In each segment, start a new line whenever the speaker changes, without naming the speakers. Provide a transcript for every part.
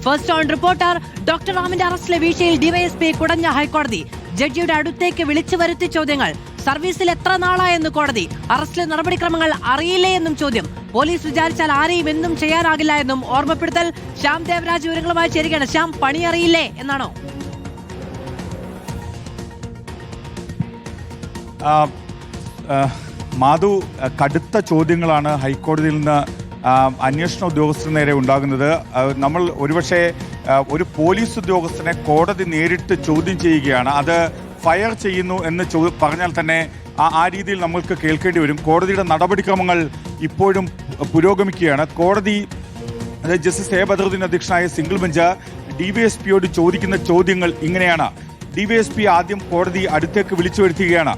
First on reporter doctor റാമിന്റെ അറസ്റ്റിലെ വീഴ്ചയിൽ DYSP കുടഞ്ഞ ഹൈക്കോടതി. ജഡ്ജിയുടെ അടുത്തേക്ക് വിളിച്ചു വരുത്തി ചോദ്യങ്ങൾ. സർവീസിൽ എത്ര നാളായെന്ന് കോടതി. അറസ്റ്റിലെ നടപടിക്രമങ്ങൾ അറിയില്ലേ എന്നും ചോദ്യം. പോലീസ് വിചാരിച്ചാൽ ആരെയും എന്തും ചെയ്യാനാകില്ല എന്നും ഓർമ്മപ്പെടുത്തൽ. ശ്യാം ദേവരാജ് വിവരങ്ങളുമായി ചേരുകയാണ്. ശ്യാം, പണി അറിയില്ലേ എന്നാണോ?
മാധു, കടുത്ത ചോദ്യങ്ങളാണ് ഹൈക്കോടതിയിൽ നിന്ന് അന്വേഷണ ഉദ്യോഗസ്ഥന് നേരെ ഉണ്ടാകുന്നത്. നമ്മൾ ഒരുപക്ഷെ ഒരു പോലീസ് ഉദ്യോഗസ്ഥനെ കോടതി നേരിട്ട് ചോദ്യം ചെയ്യുകയാണ്. അത് ഫയർ ചെയ്യുന്നു എന്ന് പറഞ്ഞാൽ തന്നെ ആ രീതിയിൽ നമ്മൾക്ക് കേൾക്കേണ്ടി വരും. കോടതിയുടെ നടപടിക്രമങ്ങൾ ഇപ്പോഴും പുരോഗമിക്കുകയാണ്. കോടതി, അതായത് ജസ്റ്റിസ് എ ബദറുദ്ദീൻ അധ്യക്ഷനായ സിംഗിൾ ബെഞ്ച് ഡിവൈഎസ്പിയോട് ചോദിക്കുന്ന ചോദ്യങ്ങൾ ഇങ്ങനെയാണ്. ഡിവൈഎസ്പി ആദ്യം കോടതി അടുത്തേക്ക് വിളിച്ചു വരുത്തുകയാണ്.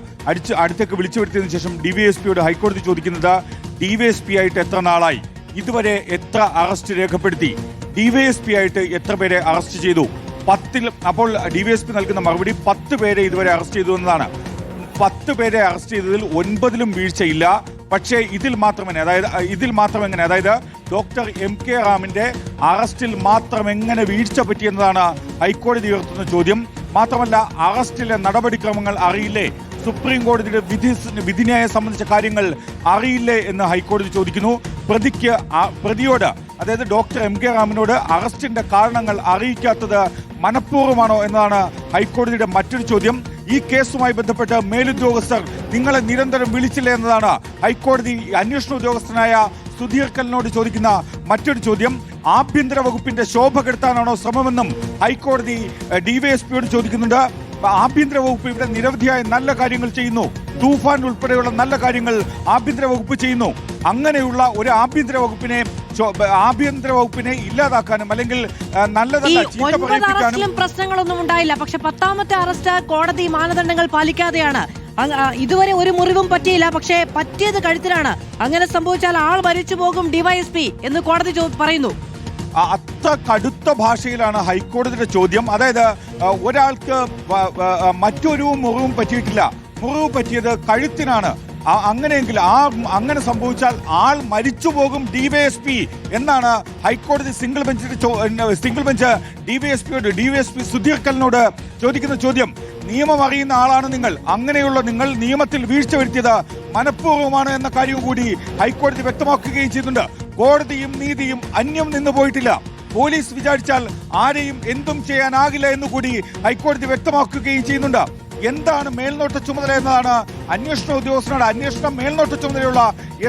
അടുത്തേക്ക് വിളിച്ചു വരുത്തിയതിനു ശേഷം ഡിവൈഎസ്പിയോട് ഹൈക്കോടതി ചോദിക്കുന്നത് ഡിവൈഎസ്പി ആയിട്ട് എത്ര നാളായി, ഇതുവരെ എത്ര അറസ്റ്റ് രേഖപ്പെടുത്തി, ഡിവൈഎസ്പി ആയിട്ട് എത്ര പേരെ അറസ്റ്റ് ചെയ്തു. അപ്പോൾ ഡിവൈഎസ്പി നൽകുന്ന മറുപടി 10 പേരെ ഇതുവരെ അറസ്റ്റ് ചെയ്തു എന്നതാണ്. 10 പേരെ അറസ്റ്റ് ചെയ്തതിൽ 9ലും വീഴ്ചയില്ല. പക്ഷേ ഇതിൽ മാത്രം എങ്ങനെ, അതായത് ഡോക്ടർ MK റാമിന്റെ അറസ്റ്റിൽ മാത്രം എങ്ങനെ വീഴ്ച പറ്റിയെന്നതാണ് ഹൈക്കോടതി ഉയർത്തുന്ന ചോദ്യം. മാത്രമല്ല, അറസ്റ്റിലെ നടപടിക്രമങ്ങൾ അറിയില്ലേ, സുപ്രീം കോടതിയുടെ വിധിന്യായം സംബന്ധിച്ച കാര്യങ്ങൾ അറിയില്ലേ എന്ന് ഹൈക്കോടതി ചോദിക്കുന്നു. പ്രതിയോട്, അതായത് ഡോക്ടർ MK റാമിനോട് അറസ്റ്റിന്റെ കാരണങ്ങൾ അറിയിക്കാത്തത് മനഃപൂർവ്വമാണോ എന്നതാണ് ഹൈക്കോടതിയുടെ മറ്റൊരു ചോദ്യം. ഈ കേസുമായി ബന്ധപ്പെട്ട് മേലുദ്യോഗസ്ഥർ നിങ്ങളെ നിരന്തരം വിളിച്ചില്ലേ എന്നതാണ് ഹൈക്കോടതി അന്വേഷണ ഉദ്യോഗസ്ഥനായ സുധീർ കലിനോട് ചോദിക്കുന്ന മറ്റൊരു ചോദ്യം. ആഭ്യന്തര വകുപ്പിന്റെ ശോഭ കെടുത്താനാണോ ശ്രമമെന്നും ഹൈക്കോടതി ഡിവൈഎസ്പിയോട് ചോദിക്കുന്നുണ്ട്. ആഭ്യന്തര വകുപ്പ് ഇവിടെ നിരവധിയായ നല്ല കാര്യങ്ങൾ ചെയ്യുന്നു. തൂഫാൻ ഉൾപ്പെടെയുള്ള നല്ല കാര്യങ്ങൾ ആഭ്യന്തര വകുപ്പ് ചെയ്യുന്നു. അങ്ങനെയുള്ള ഒരു ആഭ്യന്തര വകുപ്പിനെ ഇല്ലാതാക്കാനും അല്ലെങ്കിൽ നല്ലതല്ല ചീത്ത പറയിപ്പിക്കാനും
പ്രശ്നങ്ങളൊന്നും ഉണ്ടായില്ല. പക്ഷെ 10ാമത്തെ അറസ്റ്റ് കോടതി മാനദണ്ഡങ്ങൾ പാലിക്കാതെയാണ്. ഇതുവരെ ഒരു മുറിവും പറ്റിയില്ല. പക്ഷേ പറ്റിയത് കഴുത്തിലാണ്. അങ്ങനെ സംഭവിച്ചാൽ ആൾ മരിച്ചു പോകും ഡിവൈഎസ്പി എന്ന് കോടതി പറയുന്നു.
അത്ര കടുത്ത ഭാഷയിലാണ് ഹൈക്കോടതിയുടെ ചോദ്യം. അതായത് ഒരാൾക്ക് മറ്റൊരു മുറിവും പറ്റിയിട്ടില്ല, മുറിവ് പറ്റിയത് കഴുത്തിനാണ്. അങ്ങനെയെങ്കിൽ അങ്ങനെ സംഭവിച്ചാൽ ആൾ മരിച്ചു പോകും ഡിവൈഎസ്പി എന്നാണ് ഹൈക്കോടതി സിംഗിൾ ബെഞ്ച് ഡിവൈഎസ്പി സുധീർ കലിനോട് ചോദിക്കുന്ന ചോദ്യം. നിയമം അറിയുന്ന ആളാണ് നിങ്ങൾ. അങ്ങനെയുള്ള നിങ്ങൾ നിയമത്തിൽ വീഴ്ച വരുത്തിയത് മനഃപൂർവ്വമാണ് എന്ന കാര്യം കൂടി ഹൈക്കോടതി വ്യക്തമാക്കുകയും ചെയ്യുന്നുണ്ട്. കോടതിയും നീതിയും അന്യം നിന്ന് പോയിട്ടില്ല. പോലീസ് വിചാരിച്ചാൽ ആരെയും എന്തും ചെയ്യാനാകില്ല എന്നുകൂടി ഹൈക്കോടതി വ്യക്തമാക്കുകയും ചെയ്യുന്നുണ്ട്. എന്താണ് മേൽനോട്ട ചുമതല എന്നതാണ് അന്വേഷണം മേൽനോട്ട ചുമതലയുള്ള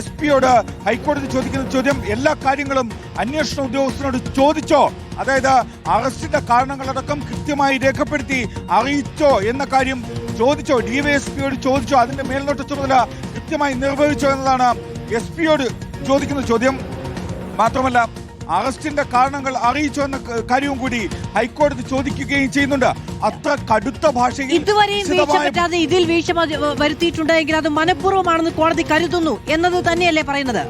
SP-യോട് ഹൈക്കോടതി ചോദിക്കുന്ന ചോദ്യം. എല്ലാ കാര്യങ്ങളും അന്വേഷണ ഉദ്യോഗസ്ഥനോട് ചോദിച്ചോ, അതായത് അറസ്റ്റിന്റെ കാരണങ്ങളടക്കം കൃത്യമായി രേഖപ്പെടുത്തി അറിയിച്ചോ എന്ന കാര്യം ചോദിച്ചോ, ഡിവൈഎസ്പിയോട് ചോദിച്ചോ, അതിന്റെ മേൽനോട്ട ചുമതല കൃത്യമായി നിർവഹിച്ചോ എന്നതാണ് SP-യോട് ചോദിക്കുന്ന ചോദ്യം. മാത്രമല്ല, അറസ്റ്റിന്റെ കാരണങ്ങൾ അറിയിച്ചോ എന്ന കാര്യവും കൂടി ഹൈക്കോടതി ചോദിക്കുകയും ചെയ്യുന്നുണ്ട്. അത്ര കടുത്ത ഭാഷയിൽ
ഇതുവരെയും വീഴ്ച പറ്റാതെ ഇതിൽ വീഴ്ച വരുത്തിയിട്ടുണ്ടെങ്കിൽ അത് മനഃപൂർവ്വമാണെന്ന് കോടതി കരുതുന്നു എന്നത് തന്നെയല്ലേ പറയുന്നത്?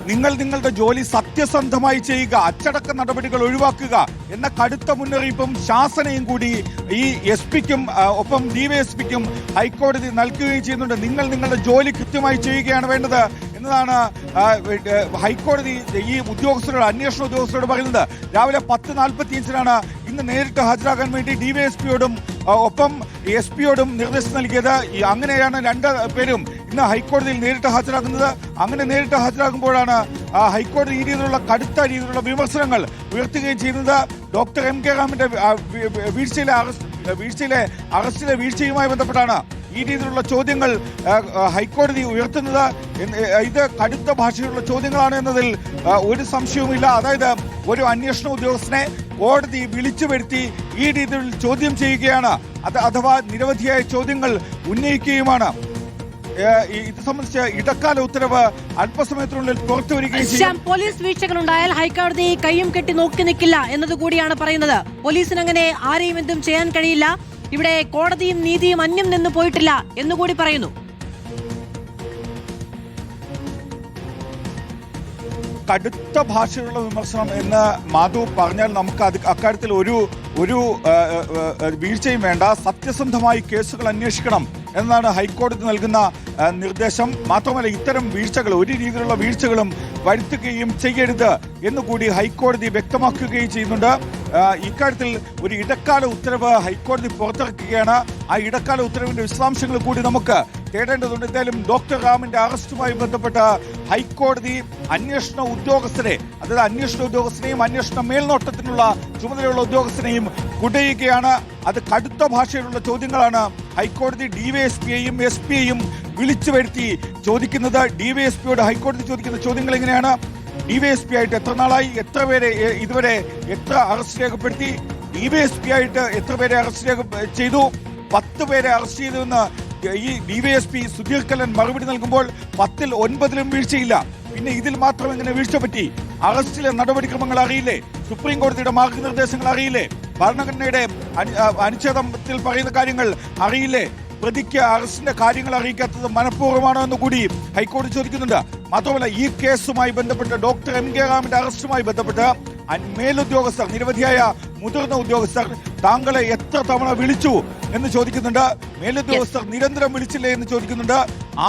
നിങ്ങൾ നിങ്ങളുടെ ജോലി സത്യസന്ധമായി ചെയ്യുക, അച്ചടക്ക നടപടികൾ ഒഴിവാക്കുക എന്ന കടുത്ത മുന്നറിയിപ്പും ശാസനയും കൂടി ഈ SP-ക്കും ഒപ്പം ഡിവൈഎസ്പിക്കും ഹൈക്കോടതി നൽകുകയും ചെയ്യുന്നുണ്ട്. നിങ്ങൾ നിങ്ങളുടെ ജോലി കൃത്യമായി ചെയ്യുകയാണ് വേണ്ടത് എന്നതാണ് ഹൈക്കോടതി ഈ അന്വേഷണ ഉദ്യോഗസ്ഥരോട് പറയുന്നത്. രാവിലെ 10:45 ഇന്ന് നേരിട്ട് ഹാജരാകാൻ വേണ്ടി ഡിവൈഎസ്പിയോടും ഒപ്പം SP-യോടും നിർദ്ദേശം നൽകിയത്. അങ്ങനെയാണ് 2 പേരും ഇന്ന് ഹൈക്കോടതിയിൽ നേരിട്ട് ഹാജരാകുന്നത്. അങ്ങനെ നേരിട്ട് ഹാജരാകുമ്പോഴാണ് ഹൈക്കോടതി ഈ രീതിയിലുള്ള കടുത്ത രീതിയിലുള്ള വിമർശനങ്ങൾ ഉയർത്തുകയും ചെയ്യുന്നത്. ഡോക്ടർ MK റാമിന്റെ അറസ്റ്റിലെ വീഴ്ചയുമായി ബന്ധപ്പെട്ടാണ് ഈ രീതിയിലുള്ള ചോദ്യങ്ങൾ ഹൈക്കോടതി ഉയർത്തുന്നത്. ഇത് കടുത്ത ഭാഷയിലുള്ള ചോദ്യങ്ങളാണ് എന്നതിൽ ഒരു സംശയവുമില്ല. അതായത് ഒരു അന്വേഷണ ഉദ്യോഗസ്ഥനെ കോടതി വിളിച്ചു വരുത്തി ഈ രീതിയിൽ ചോദ്യം ചെയ്യുകയാണ്, അഥവാ നിരവധിയായ ചോദ്യങ്ങൾ ഉന്നയിക്കുകയുമാണ്. ഇത് സംബന്ധിച്ച് ഇടക്കാല ഉത്തരവ് അല്പസമയത്തിനുള്ളിൽ പുറത്തു വരികയും ചെയ്യും.
പോലീസ് വീഴ്ചകൾ ഉണ്ടായാൽ ഹൈക്കോടതി കയ്യും കെട്ടി നോക്കി നിൽക്കില്ല എന്നതുകൂടിയാണ് പറയുന്നത്. പോലീസിന് അങ്ങനെ ആരെയും എന്തും ചെയ്യാൻ കഴിയില്ല. ഇവിടെ കോടതിയും നീതിയും അന്യം നിന്ന് പോയിട്ടില്ല എന്നുകൂടി പറയുന്നു.
കടുത്ത ഭാഷയിലുള്ള വിമർശനം എന്ന് മാധു പറഞ്ഞാൽ നമുക്ക് അക്കാര്യത്തിൽ ഒരു വീഴ്ചയും വേണ്ട. സത്യസന്ധമായി കേസുകൾ അന്വേഷിക്കണം എന്നാണ് ഹൈക്കോടതി നൽകുന്ന നിർദ്ദേശം. മാത്രമല്ല ഇത്തരം വീഴ്ചകൾ ഒരു രീതിയിലുള്ള വീഴ്ചകളും വരുത്തുകയും ചെയ്യരുത് എന്നുകൂടി ഹൈക്കോടതി വ്യക്തമാക്കുകയും ചെയ്യുന്നുണ്ട്. ഇക്കാര്യത്തിൽ ഒരു ഇടക്കാല ഉത്തരവ് ഹൈക്കോടതി പുറത്തിറക്കുകയാണ്. ആ ഇടക്കാല ഉത്തരവിന്റെ വിശദാംശങ്ങൾ കൂടി നമുക്ക് തേടേണ്ടതുണ്ട്. എന്തായാലും ഡോക്ടർ റാമിന്റെ അറസ്റ്റുമായി ബന്ധപ്പെട്ട് ഹൈക്കോടതി അന്വേഷണ ഉദ്യോഗസ്ഥരെ, അതായത് അന്വേഷണ ഉദ്യോഗസ്ഥനെയും അന്വേഷണ മേൽനോട്ടത്തിനുള്ള ചുമതലയുള്ള ഉദ്യോഗസ്ഥനെയും കുടയുകയാണ്. അത് കടുത്ത ഭാഷയിലുള്ള ചോദ്യങ്ങളാണ് ഹൈക്കോടതി ഡിവൈഎസ്പിയെയും എസ്പിയെയും വിളിച്ചു വരുത്തി ചോദിക്കുന്നത്. ഡിവൈഎസ്പിയോട് ഹൈക്കോടതി ചോദിക്കുന്ന ചോദ്യങ്ങൾ എങ്ങനെയാണ്? ഡിവൈഎസ്പി ആയിട്ട് എത്ര നാളായി, എത്ര പേരെ ഇതുവരെ എത്ര അറസ്റ്റ് രേഖപ്പെടുത്തി, ഡിവൈഎസ്പി ആയിട്ട് എത്ര പേരെ അറസ്റ്റ് ചെയ്തു, 10 പേരെ അറസ്റ്റ് ചെയ്തുവെന്ന് ഈ ഡിവൈഎസ്പി സുധീർ കല്ലൻ മറുപടി നൽകുമ്പോൾ 10ൽ 9ലും വീഴ്ചയില്ല. പിന്നെ ഇതിൽ മാത്രം എങ്ങനെ വീഴ്ച പറ്റി? അറസ്റ്റിലെ നടപടിക്രമങ്ങൾ അറിയില്ലേ? സുപ്രീം കോടതിയുടെ മാർഗനിർദ്ദേശങ്ങൾ അറിയില്ലേ? ഭരണഘടനയുടെ അനുച്ഛേദത്തിൽ പറയുന്ന കാര്യങ്ങൾ അറിയില്ലേ? പ്രതിക്ക് അറസ്റ്റിന്റെ കാര്യങ്ങൾ അറിയിക്കാത്തത് മനഃപൂർവ്വമാണോ എന്ന് കൂടി ഹൈക്കോടതി ചോദിക്കുന്നുണ്ട്. മാത്രമല്ല ഈ കേസുമായി ബന്ധപ്പെട്ട് ഡോക്ടർ എം കെ റാമിന്റെ അറസ്റ്റുമായി ബന്ധപ്പെട്ട് മേലുദ്യോഗസ്ഥർ, നിരവധിയായ മുതിർന്ന ഉദ്യോഗസ്ഥർ താങ്കളെ എത്ര തവണ വിളിച്ചു എന്ന് ചോദിക്കുന്നുണ്ട്. മേലുദ്യോഗസ്ഥർ നിരന്തരം വിളിച്ചില്ലേ എന്ന് ചോദിക്കുന്നുണ്ട്.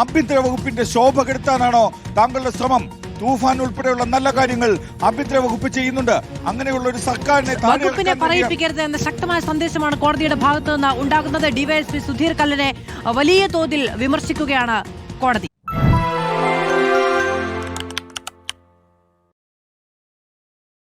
ആഭ്യന്തര വകുപ്പിന്റെ ശോഭ കെടുത്താനാണോ താങ്കളുടെ ശ്രമം? തൂഫാൻ ഉൾപ്പെടെയുള്ള നല്ല കാര്യങ്ങൾ ആഭ്യന്തര വകുപ്പ് ചെയ്യുന്നുണ്ട്. അങ്ങനെയുള്ള ഒരു സർക്കാരിനെ
വകുപ്പിനെ പറയിപ്പിക്കരുത് എന്ന ശക്തമായ സന്ദേശമാണ് കോടതിയുടെ ഭാഗത്തു നിന്ന് ഉണ്ടാകുന്നത്. ഡിവൈഎസ്പി സുധീർ കല്ലനെ വലിയ തോതിൽ വിമർശിക്കുകയാണ് കോടതി.